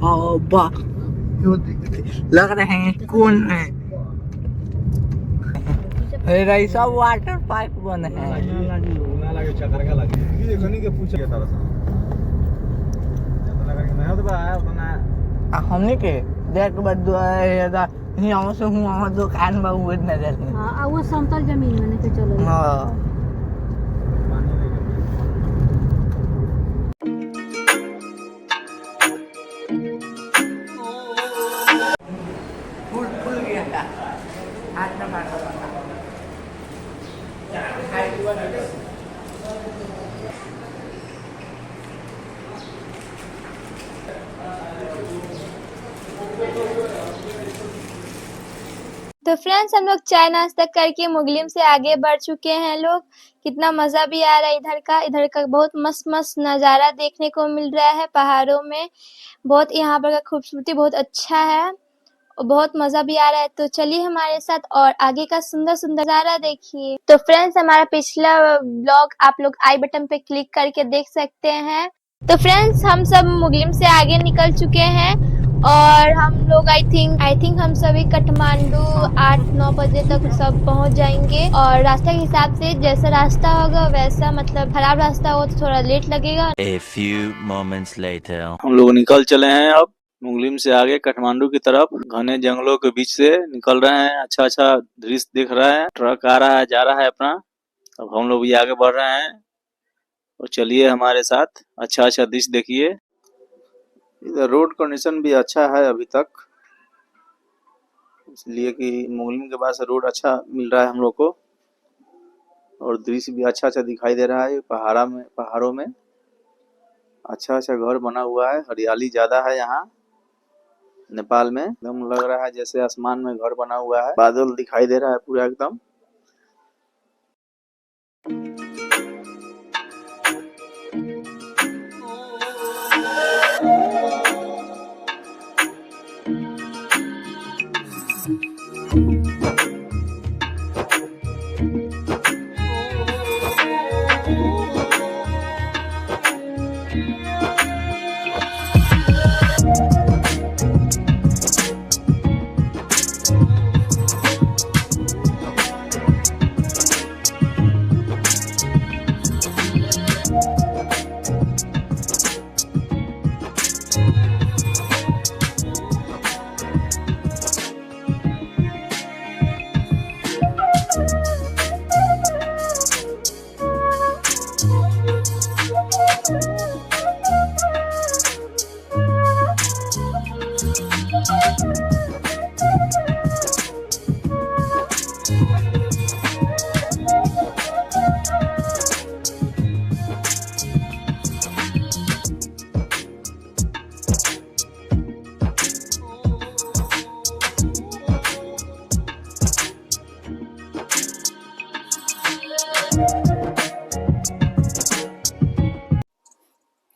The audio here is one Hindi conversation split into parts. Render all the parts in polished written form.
हवा लग रहे हैं कौन है। अरे सब वाटर पाइप बन है। हमने के देख यहाँ से हूँ वहाँ दुकान में हुए नजर। हाँ वो समतल जमीन में के चलो। हाँ फुल गया था आज ना मार तो फ्रेंड्स हम लोग चाय नाश्ता करके मुगलिम से आगे बढ़ चुके हैं लोग। कितना मजा भी आ रहा है इधर का बहुत मस्त मस्त नज़ारा देखने को मिल रहा है पहाड़ों में। बहुत यहाँ पर का खूबसूरती बहुत अच्छा है और बहुत मजा भी आ रहा है। तो चलिए हमारे साथ और आगे का सुंदर सुंदर नज़ारा देखिए। तो फ्रेंड्स हमारा पिछला ब्लॉग आप लोग आई बटन पे क्लिक करके देख सकते हैं। तो फ्रेंड्स हम सब मुगलिम से आगे निकल चुके हैं और हम लोग आई थिंक हम सभी काठमांडू 8-9 बजे तक सब पहुंच जाएंगे। और रास्ते के हिसाब से जैसा रास्ता होगा वैसा मतलब खराब रास्ता हो तो थोड़ा लेट लगेगा। A few moments later. हम लोग निकल चले हैं अब मुगलिम से आगे काठमांडू की तरफ। घने जंगलों के बीच से निकल रहे हैं। अच्छा अच्छा दृश्य दिख रहा है। ट्रक आ रहा है जा रहा है अपना। अब हम लोग भी आगे बढ़ रहे हैं और चलिए हमारे साथ अच्छा अच्छा दृश्य देखिए। इधर रोड कंडीशन भी अच्छा है अभी तक, इसलिए कि मुगलिम के पास रोड अच्छा मिल रहा है हम लोग को और दृश्य भी अच्छा अच्छा दिखाई दे रहा है। पहाड़ों में अच्छा अच्छा घर बना हुआ है। हरियाली ज्यादा है यहाँ नेपाल में। एकदम लग रहा है जैसे आसमान में घर बना हुआ है। बादल दिखाई दे रहा है पूरा एकदम।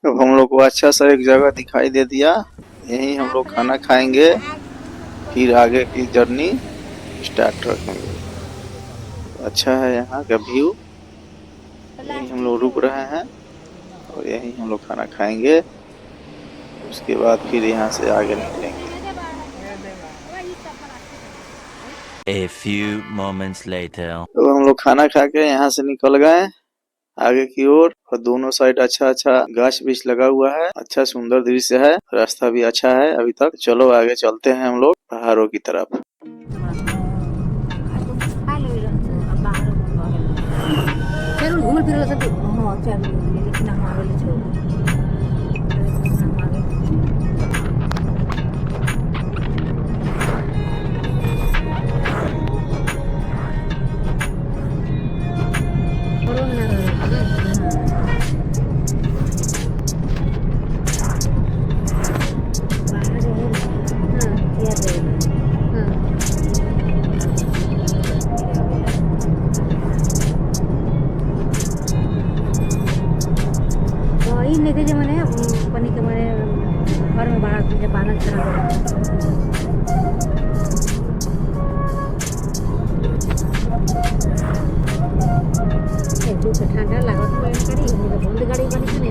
अब हम लोग को अच्छा सा एक जगह दिखाई दे दिया। यहीं हम लोग खाना खाएंगे फिर आगे की जर्नी स्टार्ट रखेंगे। अच्छा है यहाँ का व्यू। यहीं हम लोग रुक रहे हैं और यहीं हम लोग खाना खाएंगे। उसके बाद फिर यहाँ से आगे निकलेंगे। A few moments later. तो हम लोग खाना खा के यहाँ से निकल गए आगे की ओर और दोनों साइड अच्छा अच्छा गाछ बीछ लगा हुआ है। अच्छा सुंदर दृश्य है। रास्ता भी अच्छा है अभी तक। चलो आगे चलते हैं हम लोग पहाड़ों की तरफ। घूम फिर लेकिन हमारे छोड़ लेके जो मैंने पानी के मैंने घर में बाहर जब पाना चला ठंडा लगा तो गाड़ी बनी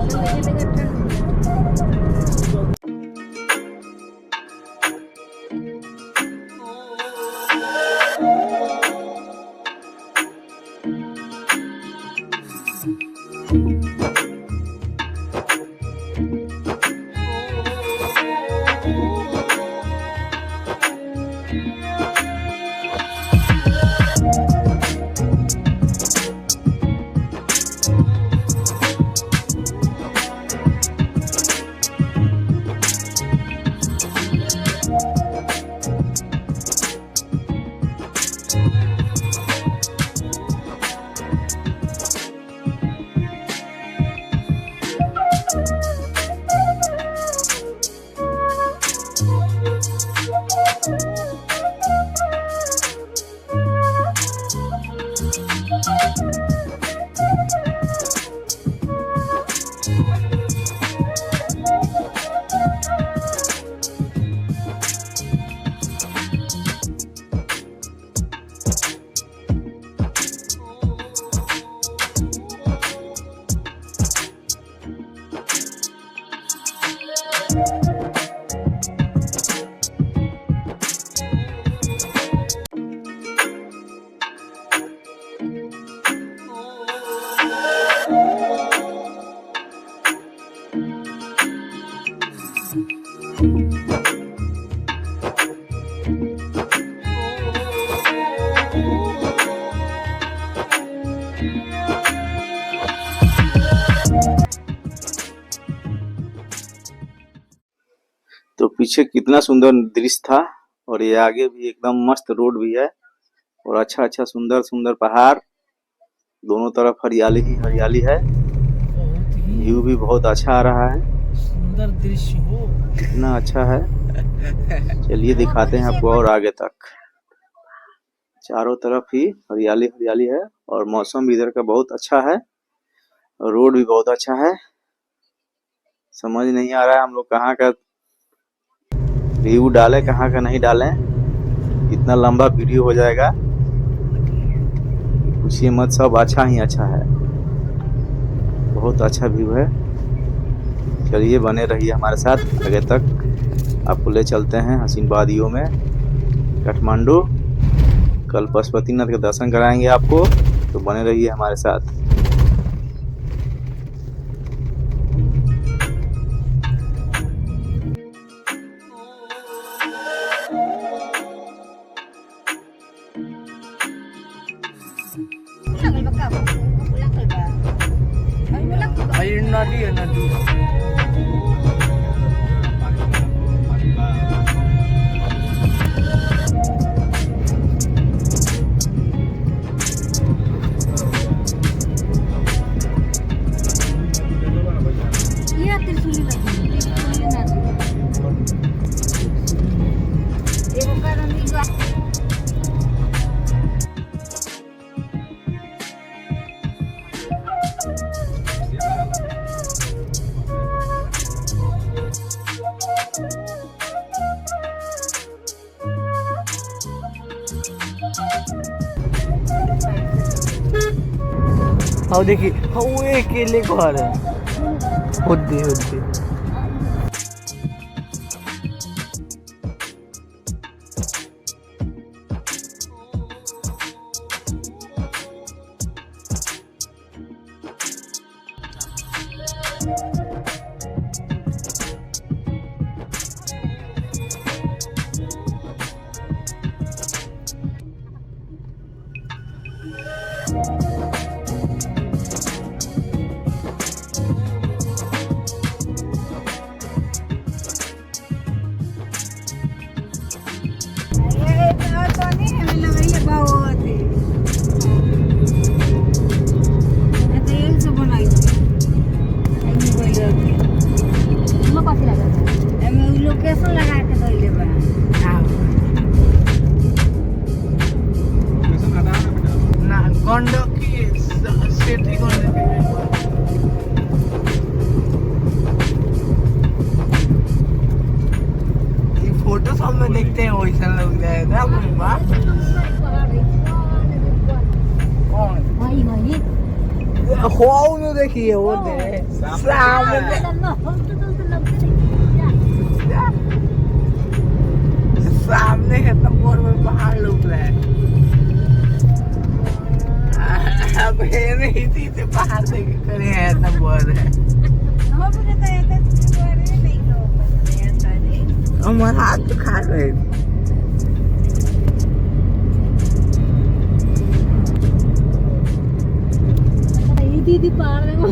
तो पीछे कितना सुंदर दृश्य था, और ये आगे भी एकदम मस्त रोड भी है, और अच्छा अच्छा सुंदर सुंदर पहाड़, दोनों तरफ हरियाली ही हरियाली है। बहुत ही व्यू भी बहुत अच्छा आ रहा है, सुंदर दृश्य हो। कितना अच्छा है। चलिए दिखाते हैं आपको और आगे तक। चारों तरफ ही हरियाली हरियाली है, और मौसम भी इधर का बहुत अच्छा है, और रोड भी बहुत अच्छा है। समझ नहीं आ रहा है हम लोग कहाँ का व्यू डालें, कहाँ का नहीं डालें। इतना लंबा वीडियो हो जाएगा, पूछिए मत, सब अच्छा ही अच्छा है। बहुत अच्छा व्यू है। चलिए बने रहिए हमारे साथ आगे तक। आपको ले चलते हैं हसीन वादियों में काठमांडू। कल पशुपतिनाथ के दर्शन कराएंगे आपको, तो बने रहिए हमारे साथ। अरे नदी है, नदी। ये त्रिशूली नदी, त्रिशूली नदी। एगो कारण ई बा और देखिए वो एक केले घर है, हुद्दी हुद्दी। लोकेशन लगा के धइले बा। ना गंडकी सिटी गंडकी। ये फोटो सब में देखते हैं वैसा लग रहा है ना बुआ। कौन वही वही हो नु देखिए वो दे सामने सामने है तो बोर में पहाड़ लुक रहा है। अब ये नहीं थी तो पहाड़ से करे हैं तो बोर है। हम भी कहते हैं कि बोरे नहीं लोग ऐसा नहीं। हमारा हाथ तो खा रहे हैं। ये दीदी पार में वो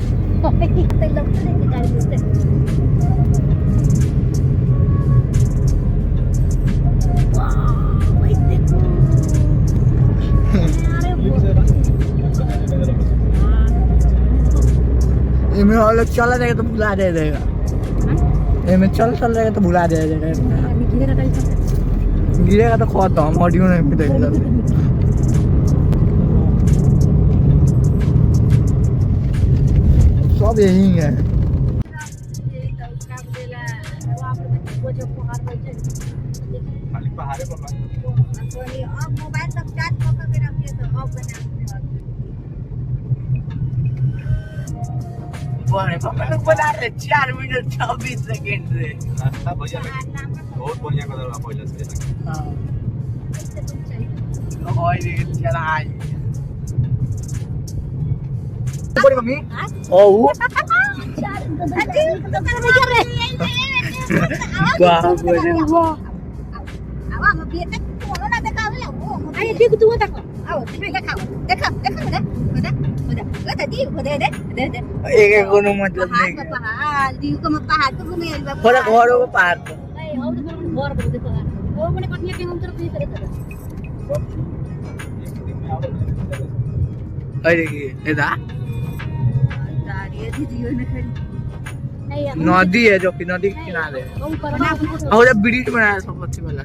ते लगते हैं गाड़ी से। इनमें और लोग चला जाएगा तो भुला दे देगा। इनमें चल जाएगा तो भुला दे देगा। गिरेगा तो खत्म, ऑडियो नहीं मिलेगा। सब यही है। पहाड़े पर अब मोबाइल तक चार्ज करके रखिए तो अब बना बना रहे 4 मिनट 26 सेकंड से। रास्ता बढ़िया बहुत बढ़िया कलर आप पहले से। हाँ और ये चला आई बड़ी मम्मी ओ बाप रे वाह Ayo dia ketua tak kau? एक एक कोनो मतलब नहीं थोड़ा घरों को पार तो Ayo, aku tu baru देखो. Oh, mana kau ni yang terus ni terus. अरे ये इधर Ayo. नदी है जो कि नदी के किनारे है Kau ऊपर और जब ब्रिज बनाया सब अच्छी वाला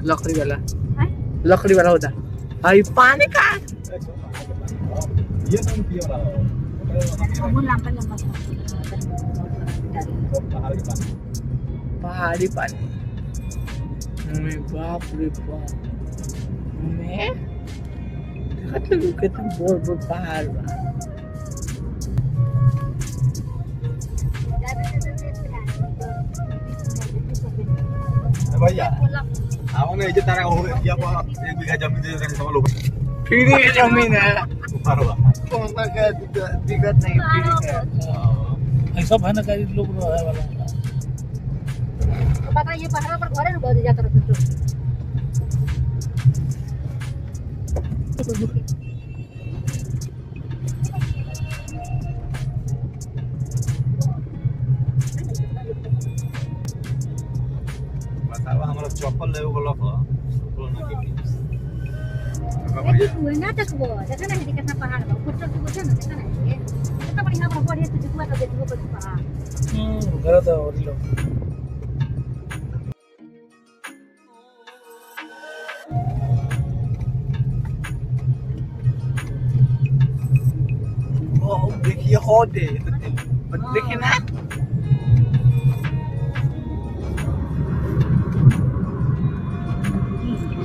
लकड़ी वाला होता है ये पानी का Kamu lambat. पहाड़ी पानी मैं बाप रे बाप मैं मतलब कितना बोर पहाड़ बा भैया आओगे ये तारा हो गया 1 बीघा जमीन दे देंगे सब लोग फ्री की जमीन है ऊपर होगा कौन सा क्या दिक्कत नहीं फ्री है सब है ना कई लोग रहे वाला Bakal ये पहाड़ पर घरे न बज जात रहत तो. बताओ हमारा चप्पल ले वो लोग बोल ना कि तू ना तकबो देखा ना है कितना पहाड़ बा ऊपर तक बुझे ना देखा ना ये कितना बढ़िया बड़ा बढ़िया तू देखो तो देखो पर पहाड़ घर तो और लोग देखिए हो दे देखिए ना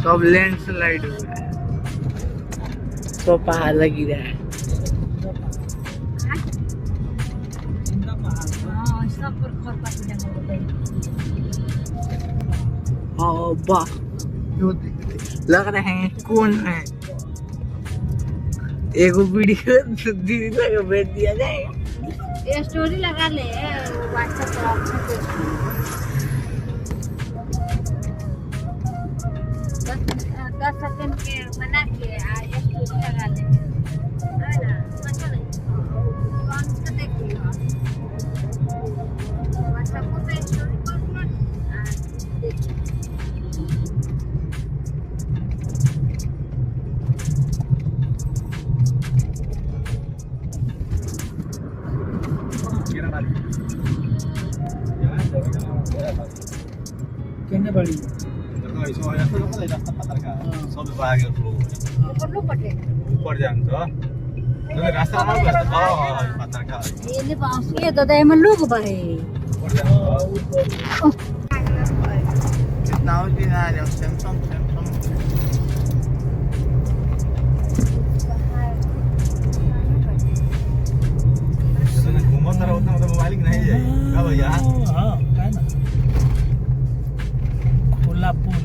सब लैंडस्लाइड हो रहा है सब पहाड़ लगी रहा है हां सब पर घर पर जंगल होते ओ वाह लग रहे हैं कौन है एगो वीडियो दीदी को भेज दिया जाए ये स्टोरी लगा ले WhatsApp पर ऑप्शन पे 10 सेकंड के बना के ये स्टोरी लगा ले है ना अच्छा लगे कौन सा देखिए WhatsApp पे स्टोरी पर देखिए कहने बड़ी ऐसा हो जाता है रास्ता पता का सब भाग गए लोग ऊपर लो पटे ऊपर जान तो रास्ता ना हां पता का ये ले पास ये तो दे में लोग बहे ऊपर जान कितना दिन आ रहा है सैमसंग घूमत रहो उतना मोबाइल नहीं है का भैया हां है ना खोला पुल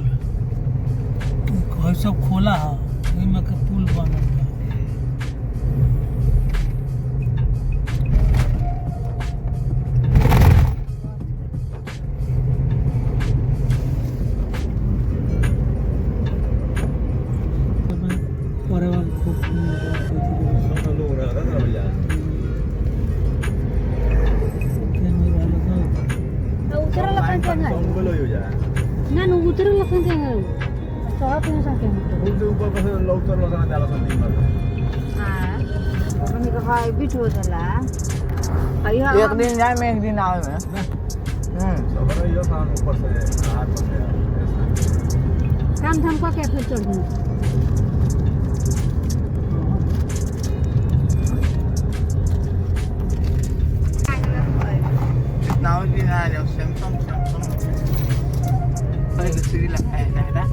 कोई सब खोला है इनमें के पुल बनल है पर्यावरण खूब सब लोग रहा था भैया उतर लखन के है सब बोलो हो जा ना न उतर लखन के है सड़क में सा के उसके ऊपर कैसे लोग तो रोजाना जाला संदी में हां अपने का भाई बिट हो जाला भैया एक दिन जाए मैं एक दिन आवे मैं सब रही हो खान ऊपर से हाथ से काम धाम का के फिर चढ़ दूं कितना दिन आ रहा है सैमसंग अरे दूसरी लगता है ना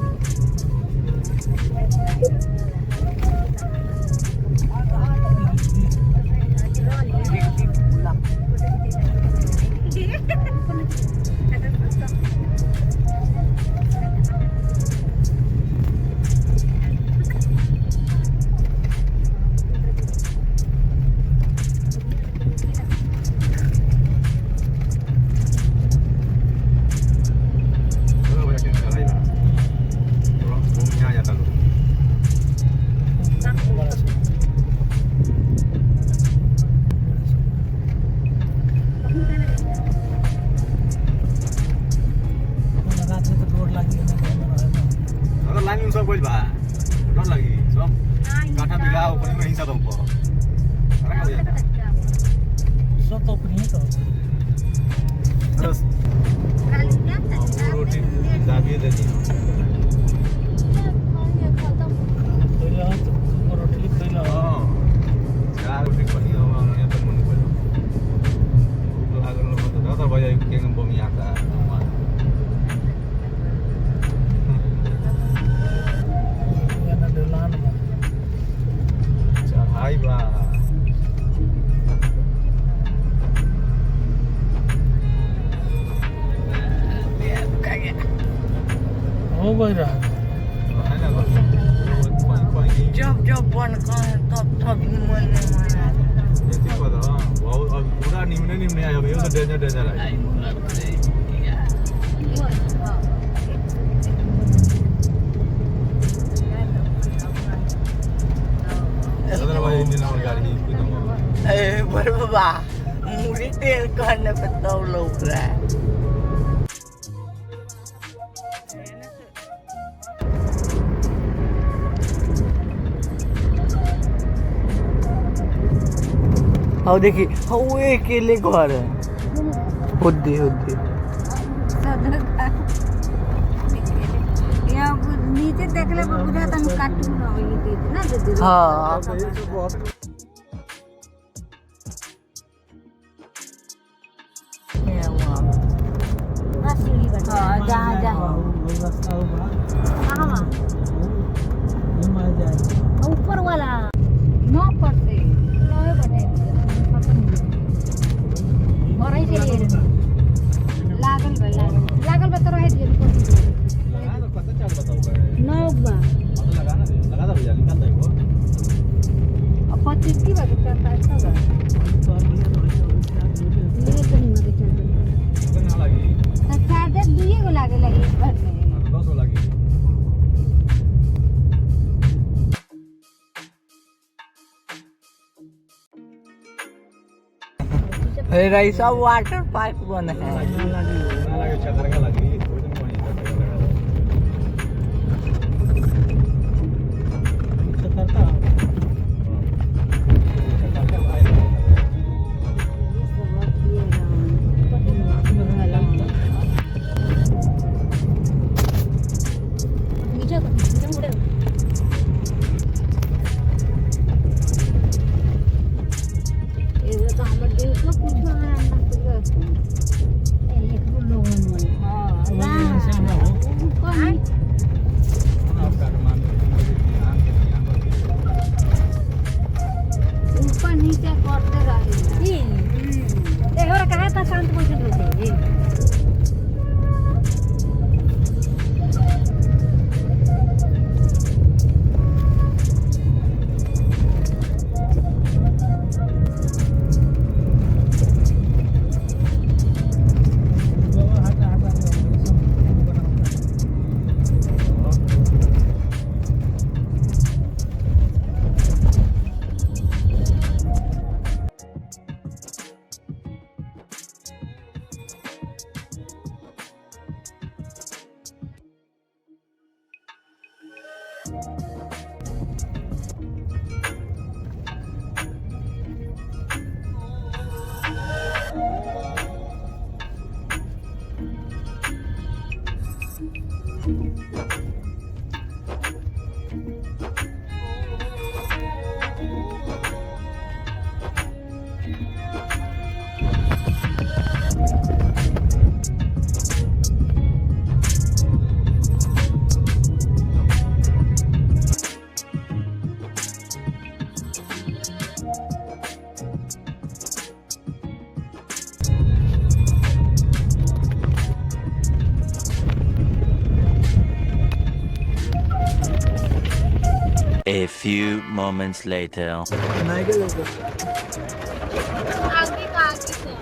लाइन में सब कोई बा डर लगी सब काठा बिगा ऊपर में हिंसा तुमको अरे हो जाता सब तो अपनी तो बस रोटी दाबी दे दी पहले तो रोटी पहले हां चार रोटी बनी हो यहाँ पर मन बोलो तो अगर लोग तो दादा भाई के हम बमी आता गाना डलान में चढ़ाई बा हो गई रहा है ना कोई जब जब बन कर तब मन माना ऐसी बात हां बहुत अब पूरा निम्न आया भाई तो डेंजर है सदर भाई इंजन और गाड़ी कोई ना ए बर बाबा मुड़ी तेल करने पे तो लोग रहा है हाँ देखिए हाँ वो अकेले घर है हुद्दी यहाँ नीचे देखले पर बुझा तनु कार्टून ना होई थी ना दीदी हाँ सीढ़ी बना जहाँ जहाँ रास्ता होगा कहाँ घुमा जाए ऊपर वाला नौ पर से नौ बने और ऐसे लागल बा तो रहे दिए लगा तो पता चल बताओ नौ बा लगा दो भैया निकाल दे वो अब 25 की बात करता है सब ये तो नहीं मगे चलते कितना लगी चार्जर दुइए को लागे लगी इस बार में 10 लगी रईसा वाटर पार्क बना है लगे चक्कर का लगी कोई तो नहीं करता ऊपर नीचे करते रहे देखो कहा था शांत मौसम होते A few moments later. आगे का आगे से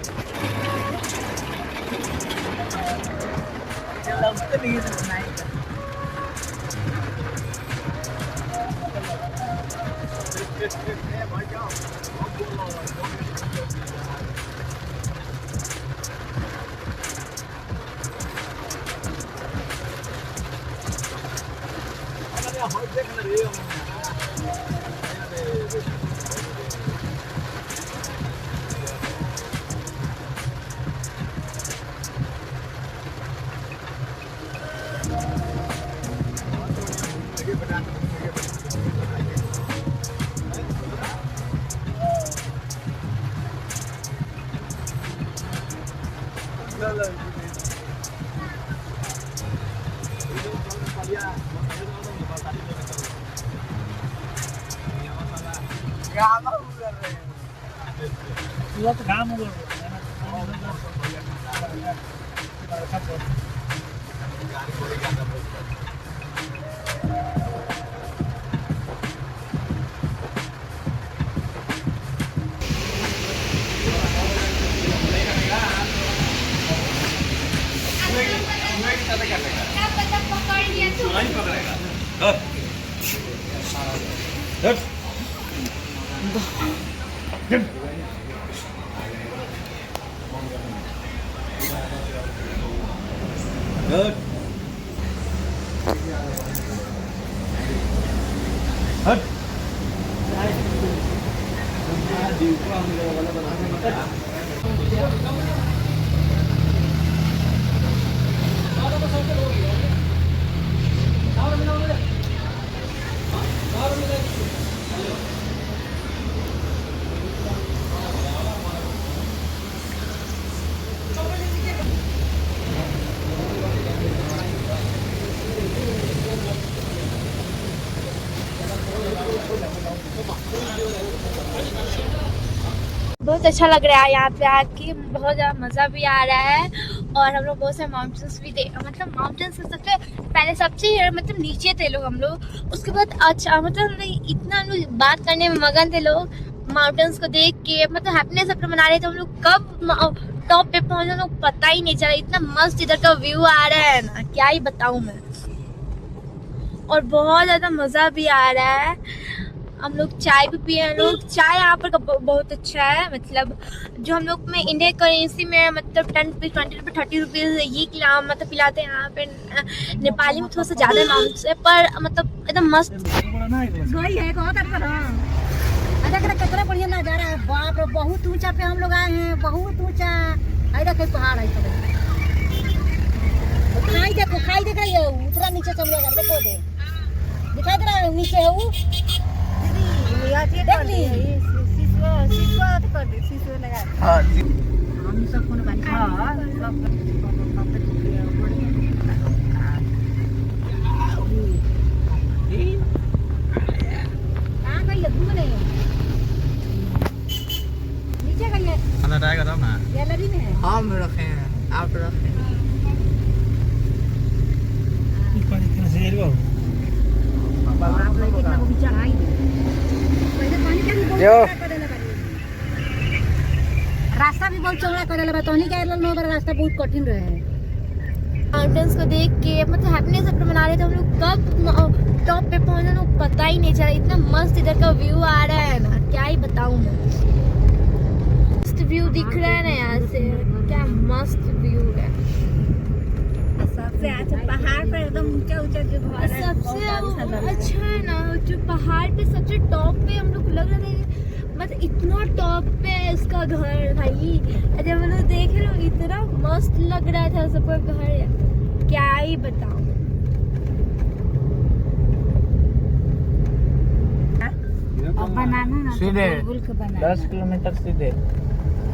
पूरा तो काम हो गया बहुत अच्छा लग रहा है यहाँ पे आके, बहुत ज़्यादा मज़ा भी आ रहा है। और हम लोग बहुत सारे माउंटेन्स भी मतलब माउंटेन्स सबसे पहले सबसे मतलब नीचे थे लोग हम लोग, उसके बाद अच्छा मतलब हम लोग इतना हम लोग बात करने में मगन थे लोग, माउंटेन्स को देख के मतलब हैप्पीनेस अपना मना रहे थे। हम लोग कब टॉप पे पहुँचे हम लोग पता ही नहीं चला, इतना मस्त इधर का व्यू आ रहा है ना, क्या ही बताऊँ मैं। और बहुत ज़्यादा मज़ा भी आ रहा है। हम लोग चाय भी पिए हैं लोग, चाय यहाँ पर बहुत अच्छा है। मतलब जो हम लोग में इंडियन करेंसी में मतलब 10 रुपीज़ 20 रुपीज़ 30 रुपीज़ ये मतलब पिलाते हैं। यहाँ पे नेपाली में थोड़ा सा ज़्यादा अमाउंट से, पर मतलब एकदम मस्त वही है कितना बढ़िया नजारा है, बाप रे बहुत ऊंचा पे हम लोग आए हैं, बहुत ऊंचा। देखो पहाड़ है, खाई देखो खाई देख रही है, उतरा नीचे चमड़ा कर देखो दे दिखाई दे रहा है नीचे है वो नीचे गई है अंदर आएगा तब ना गैलरी में है। हम रखे हैं, आप रखे हैं। आप लोग कितना को विचार आई पहले पानी का भी जो रास्ता भी बहुत चौड़ा करे लगा, तो नहीं कह लो रास्ता बहुत कठिन रहे। माउंटेन्स को देख के मतलब हैप्पीनेस अपना मना रहे थे। हम लोग कब टॉप पे पहुँचे हम लोग पता ही नहीं चला, इतना मस्त इधर का व्यू आ रहा है ना, क्या ही बताऊँ मैं। मस्त व्यू दिख रहा है ना यहाँ से, क्या मस्त व्यू है। सबसे अच्छा पहाड़ पर एकदम ऊंचा ऊंचा जो घर है, सबसे अच्छा है ना जो पहाड़ पे सबसे टॉप पे हम लोग लग रहे थे, मतलब इतना टॉप पे है इसका घर भाई। जब हम लोग देख रहे हो इतना मस्त लग रहा था सबका घर, क्या ही बताऊं। और बनाना ना सीधे गोल के बनाना 10 किलोमीटर सीधे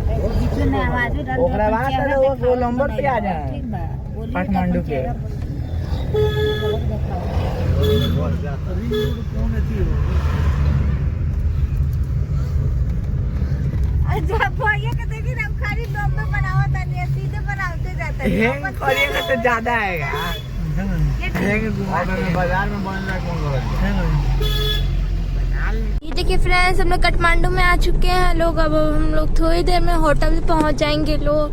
बीच में आवाज डाल दो, ओकरा बाद चेहरा वो दिखाओ, नंबर पे आ जाए। ठीक बा बोलिए काठमांडू के। सीधे बनाते जाते हेंग करिएगा तो ज्यादा आएगा। हेंग घुमा के बाजार में बन रहा है कौन ये देखिए फ्रेंड्स, हम लोग काठमांडू में आ चुके हैं लोग। अब हम लोग थोड़ी देर में होटल पे पहुंच जाएंगे लोग।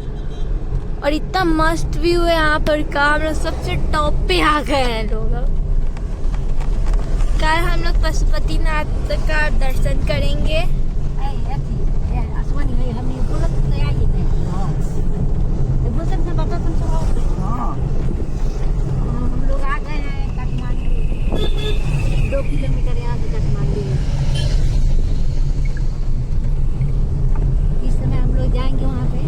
और इतना मस्त व्यू है यहाँ पर का, हम लोग सबसे टॉप पे आ गए हैं लोग। कल हम लोग पशुपतिनाथ का दर्शन करेंगे। हम लोग आ गए हैं काठमांडू। किलोमीटर यहाँ से काठमांडू है। इस समय हम लोग जाएंगे वहाँ पे।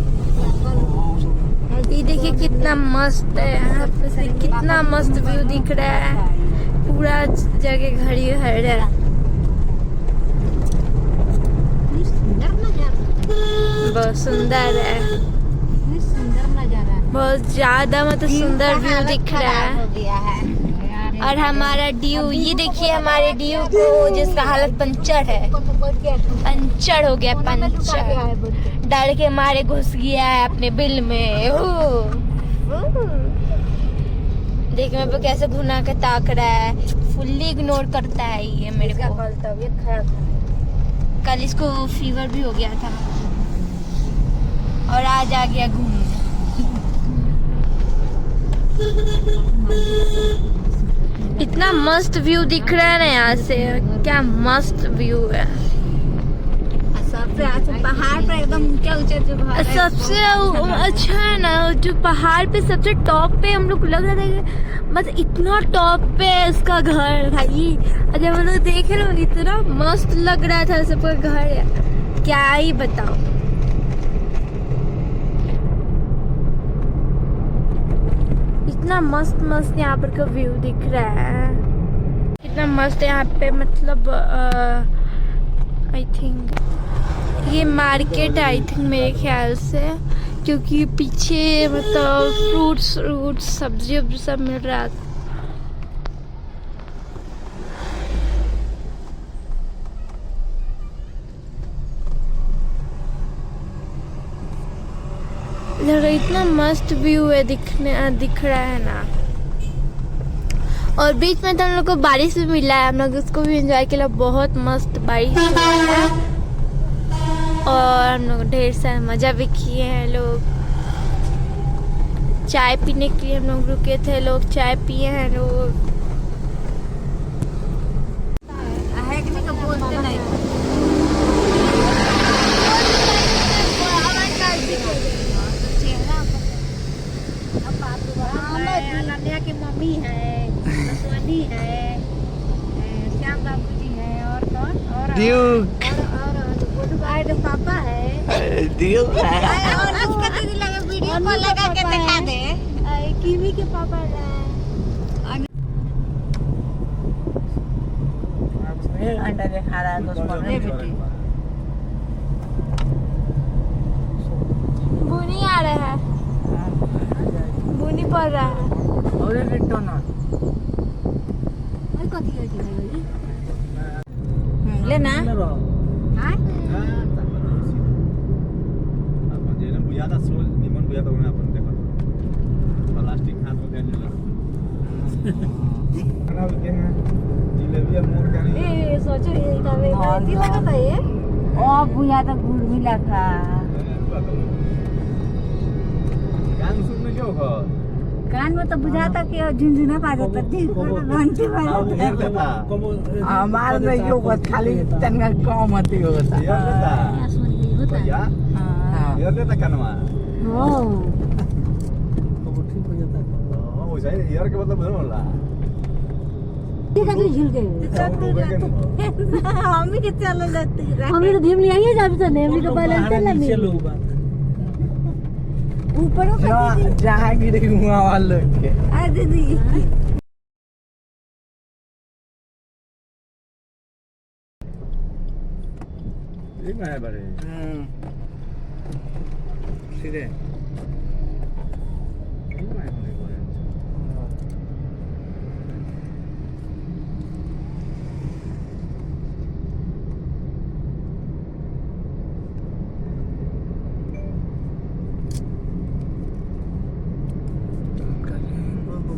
ये देखिए कितना मस्त है, यहाँ पे से कितना मस्त व्यू दिख रहा है, पूरा जगह घड़ी हर है। सुंदर नजारा, बहुत सुंदर है, सुंदर नजारा है। बहुत ज्यादा मतलब सुंदर व्यू दिख रहा है। हो गया है और हमारा ड्यू, ये देखिए हमारे ड्यू को जिसका हालत पंचर है, पंचर हो गया, पंचर डर के मारे घुस गया है अपने बिल में। देख मेरे पे कैसे घुना के ताक रहा है, फुल्ली इग्नोर करता है ये मेरे को। तबीयत खराब था, कल इसको फीवर भी हो गया था और आज आ गया घूमने। इतना मस्त व्यू दिख रहा है ना यहाँ से, क्या मस्त व्यू है। सबसे अच्छा पहाड़ पर एकदम ऊंचा ऊंचा जो पहाड़ है, सबसे अच्छा है ना जो पहाड़ पे सबसे टॉप पे हम लोग लग रहा था कि बस इतना टॉप पे है इसका घर भाई। और जब हम लोग देखे ना इतना मस्त लग रहा था सबका घर, क्या ही बताओ। इतना मस्त मस्त यहाँ पर का व्यू दिख रहा है, कितना मस्त यहाँ पे। मतलब आई थिंक ये मार्केट, आई थिंक मेरे ख्याल से, क्योंकि पीछे मतलब फ्रूट्स सब्जी सब मिल रहा था। इतना मस्त व्यू है, दिख रहा है ना। और बीच में तो हम लोग को बारिश भी मिला है, हम लोग उसको भी एंजॉय किया, बहुत मस्त बारिश हुआ है। और हम लोग ढेर सारा मजा भी किए हैं। लोग चाय पीने के लिए हम लोग रुके थे, लोग चाय पिए हैं लोग। है कि नहीं का बोलते नहीं। अनन्या की मम्मी है, सोनी है, श्याम बाबू जी है, और कौन और ड्यूक और पापा है, ड्यूक है। और उसका दीदी लगा वीडियो कॉल लगा के दिखा दे, कीवी के पापा है। 1 घंटा दिखा रहा है, 10-15 मिनट। बुनी आ रहा है, बुनी पड़ रहा है। और एक रिटो ना और कथी होती है लेना हां अपन जे न बुझाता सोल निमन बुझाता उन्हें अपन देखो प्लास्टिक हाथ में ले ले खाना भी के जिलेबी और मोर का नहीं ए सोचो ये तवे की लगा था ये ओ बुया तो गुड़ मिला था। गान सुनने क्यों हो कान में तो बुझाता कि झुनझुना पा जाता थी, घंटी बजा देता हमारे में यो बस खाली तनका कम होती होता। यार देता आसमान की होता है। भैया हाँ यार देता कनवा ओ तो ठीक हो जाता है। हां वो सही यार के मतलब होला ठीक है झूल गए हम ही के चल जाते हम ही तो धीम ले आइए जब से नेमली का बैलेंस चल नीचे नहीं लोग बात ऊपर का जहाँ गिरे वहाँ वाले के आ दीदी ये मैं है बड़े सीधे ये मैं होने को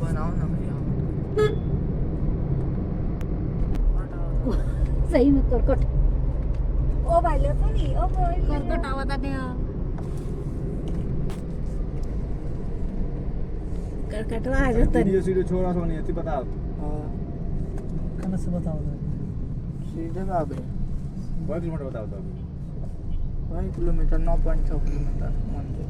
बनाओ ना भैया। सही में करकट ओ भाई ले तो नहीं ओ करकट आवता नहीं करकटवा आ जाता है। वीडियो सीडियो छोड़ा सो नहीं है पता खाना से बताओ सीधे बाबे बहुत किलोमीटर बताओ तो 1 किलोमीटर 9.6 किलोमीटर मंदिर।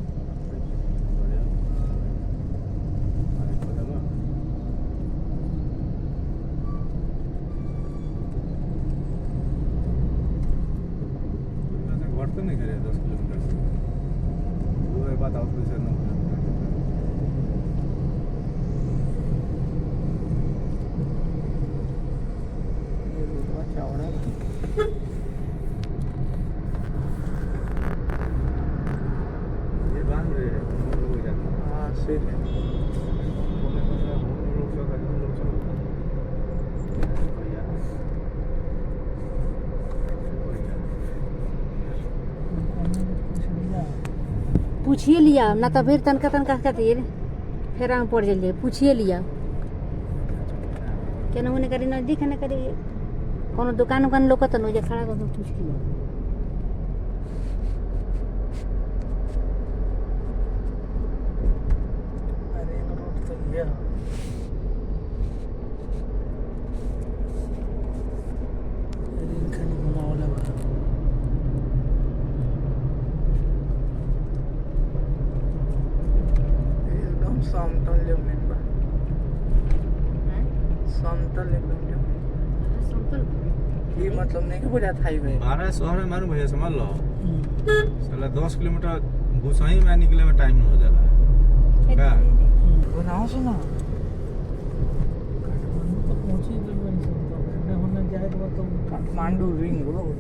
पूछिए लिया ना तो फिर तनका तनका खातिर फेरा में पड़ जाइए पूछिए लिया क्या उन्हें करी नजदीक है ना करी कोनो दुकान उकान लोग तो नोजे खड़ा कर पूछ लिया अरे रोड तो ये है। अरे खाली घुमा वाला बा। एकदम समतल जमीन बा समतल एकदम जमीन ये मतलब नहीं कि बुझात हाईवे बारह शहर में मालूम भैया समझ लो साला 10 किलोमीटर घुसही में निकले में टाइम हो जाला क्या बनाओ सुना काठमांडू तो पहुंची गई बनी सब तो मैं होने जाए तो काठमांडू रिंग रोड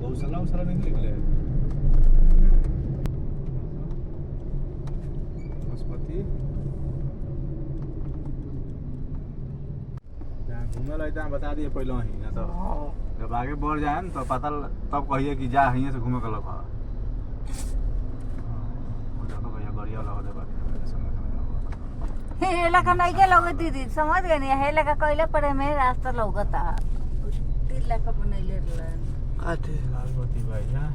गौशाला उशाला नहीं निकले पशुपति जहाँ घूमे ला इतना बता दिए पहले ही ना तो जब आगे बढ़ जाए न तो पता तब कहिए कि जा यहीं से घूमे के लोग बढ़िया लगा दे हे लगा नहीं के लोग दीदी समझ गए नहीं हे लगा कोयला पड़े में रास्ता लौकता 3 लाख बनैले रहलन आते लालबत्ती भाई हाँ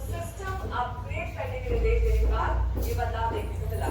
सिस्टम अपग्रेड करने के निर्देश देने के बाद ये बदलाव देखने को मिला।